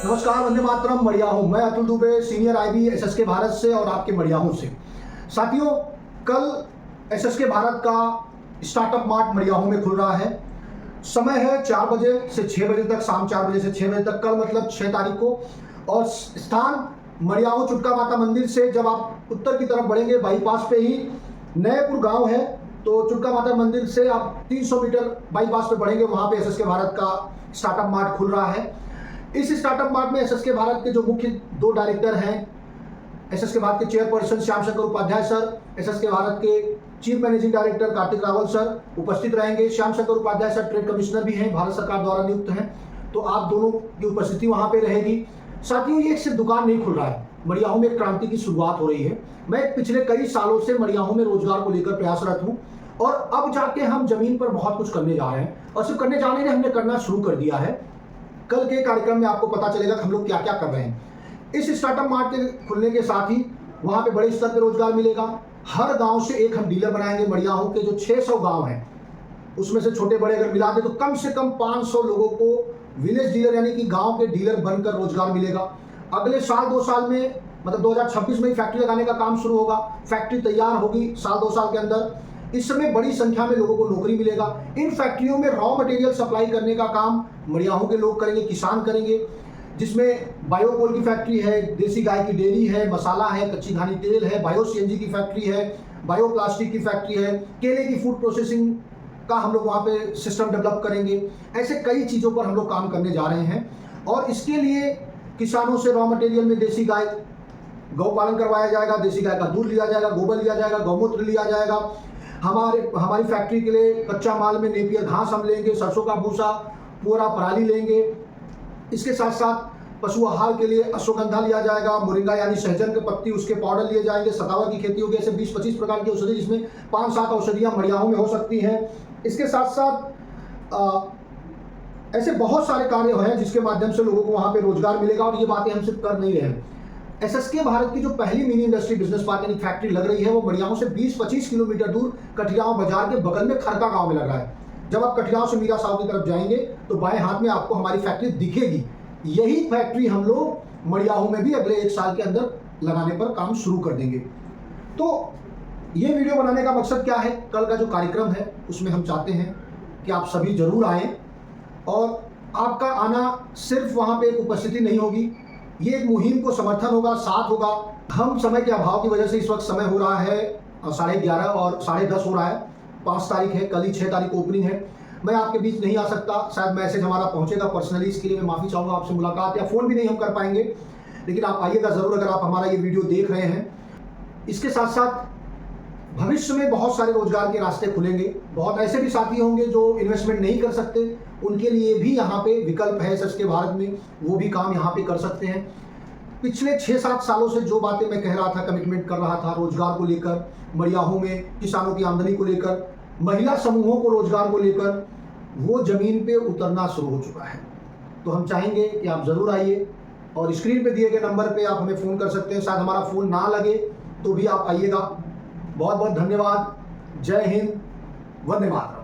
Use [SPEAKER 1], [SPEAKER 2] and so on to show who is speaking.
[SPEAKER 1] नमस्कार, वंदे मातरम। मड़ियाहू, मैं Atul Dubey, senior IB SSK Bharat से और आपके मड़ियाहू से। साथियों, कल एसएसके भारत का स्टार्टअप मार्ट मड़ियाहू में खुल रहा है। समय है 4 बजे से 6 बजे तक, शाम 4 बजे से 6 बजे तक, कल मतलब 6 तारीख को। और स्थान मड़ियाहू चुटका माता मंदिर से जब आप उत्तर की तरफ बढ़ेंगे, बाईपास पे ही नएपुर गांव है, तो चुटका माता मंदिर से आप 300 मीटर बाईपास पे बढ़ेंगे, वहां पे एसएसके भारत का स्टार्टअप मार्ट खुल रहा है। इस स्टार्टअप मार्ट में एसएसके भारत के जो मुख्य 2 डायरेक्टर हैं, एसएसके भारत के chairperson Shyam Shankar Upadhyay sir, SSK Bharat के chief managing director Kartik Rawal sir उपस्थित रहेंगे। Shyam Shankar Upadhyay sir trade commissioner भी हैं, भारत सरकार द्वारा नियुक्त हैं, तो आप दोनों की उपस्थिति वहां पे रहेगी। साथियों, ये सिर्फ दुकान नहीं खुल रहा है, मड़ियाहू में एक क्रांति की शुरुआत हो रही है। मैं पिछले कई सालों से मड़ियाहू में रोजगार को लेकर प्रयासरत हूँ और अब जाके हम जमीन पर बहुत कुछ करने जा रहे हैं, और सिर्फ करने जाने नहीं, हमने करना शुरू कर दिया है। कल के कार्यक्रम में आपको पता चलेगा कि हम लोग क्या क्या कर रहे हैं। इस स्टार्टअप मार्ट के खुलने के साथ ही वहां पे बड़े स्तर पे रोजगार मिलेगा। हर गांव से एक हम डीलर बनाएंगे। मड़ियाहू के जो 600 गांव हैं, उसमें से छोटे बड़े अगर मिला दे तो कम से कम 500 लोगों को विलेज डीलर यानी कि गांव के डीलर बनकर रोजगार मिलेगा। अगले साल 2 साल में, मतलब 2026 में ही फैक्ट्री लगाने का काम शुरू होगा। फैक्ट्री तैयार होगी साल 2 साल के अंदर। इस समय बड़ी संख्या में लोगों को नौकरी मिलेगा। इन फैक्ट्रियों में रॉ मटेरियल सप्लाई करने का काम मड़ियाहू के लोग करेंगे, किसान करेंगे, जिसमें बायोकोल की फैक्ट्री है, देसी गाय की डेयरी है, मसाला है, कच्ची घानी तेल है, बायो सीएनजी की फैक्ट्री है, बायो प्लास्टिक की फैक्ट्री है, केले की फूड प्रोसेसिंग का हम लोग वहाँ पे सिस्टम डेवलप करेंगे। ऐसे कई चीज़ों पर हम लोग काम करने जा रहे हैं। और इसके लिए किसानों से रॉ मटेरियल में देसी गाय गौ पालन करवाया जाएगा, देसी गाय का दूध लिया जाएगा, गोबर लिया जाएगा, गौमूत्र लिया जाएगा। हमारी फैक्ट्री के लिए कच्चा माल में नेपियर घास हम लेंगे, सरसों का भूसा, पूरा पराली लेंगे। इसके साथ साथ पशु आहार के लिए अश्वगंधा लिया जाएगा, मोरिंगा यानी सहजन के पत्ती, उसके पाउडर लिए जाएंगे, सतावा की खेती होगी। ऐसे 20-25 प्रकार की औषधि, जिसमें 5-7 औषधियाँ मड़ियाहू में हो सकती हैं। इसके साथ साथ ऐसे बहुत सारे कार्य हैं जिसके माध्यम से लोगों को वहाँ पे रोजगार मिलेगा। और ये बातें हम सिर्फ कर नहीं रहे हैं। एसएसके भारत की जो पहली मिनी इंडस्ट्री बिजनेस पार्क यानी फैक्ट्री लग रही है, वो मड़ियाहू से 20-25 किलोमीटर दूर कठियाव बाजार के बगल में खरका गांव में लग रहा है। जब आप कठियाव से मीरा साहब की तरफ जाएंगे तो बाएं हाथ में आपको हमारी फैक्ट्री दिखेगी। यही फैक्ट्री हम लोग मड़ियाहू में भी अगले 1 साल के अंदर लगाने पर काम शुरू कर देंगे। तो ये वीडियो बनाने का मकसद क्या है? कल का जो कार्यक्रम है उसमें हम चाहते हैं कि आप सभी जरूर आएँ, और आपका आना सिर्फ वहाँ पे एक उपस्थिति नहीं होगी, ये एक मुहिम को समर्थन होगा, साथ होगा। हम समय के अभाव की वजह से इस वक्त समय हो रहा है 11:30 और 10:30 हो रहा है। 5 तारीख है, कल ही 6 तारीख को ओपनिंग है। मैं आपके बीच नहीं आ सकता, शायद मैसेज हमारा पहुंचेगा पर्सनली, इसके लिए मैं माफ़ी चाहूँगा। आपसे मुलाकात या फ़ोन भी नहीं हम कर पाएंगे, लेकिन आप आइएगा ज़रूर अगर आप हमारा ये वीडियो देख रहे हैं। इसके साथ साथ भविष्य में बहुत सारे रोजगार के रास्ते खुलेंगे। बहुत ऐसे भी साथी होंगे जो इन्वेस्टमेंट नहीं कर सकते, उनके लिए भी यहाँ पे विकल्प है एसएसके भारत में, वो भी काम यहाँ पे कर सकते हैं। पिछले 6-7 सालों से जो बातें मैं कह रहा था, कमिटमेंट कर रहा था रोजगार को लेकर, मड़ियाहू में किसानों की आमदनी को लेकर, महिला समूहों को रोजगार को लेकर, वो जमीन पे उतरना शुरू हो चुका है। तो हम चाहेंगे कि आप ज़रूर आइए, और स्क्रीन पे दिए गए नंबर पे आप हमें फ़ोन कर सकते हैं। शायद हमारा फ़ोन ना लगे तो भी आप आइएगा। बहुत बहुत धन्यवाद। जय हिंद, वंदे मातरम।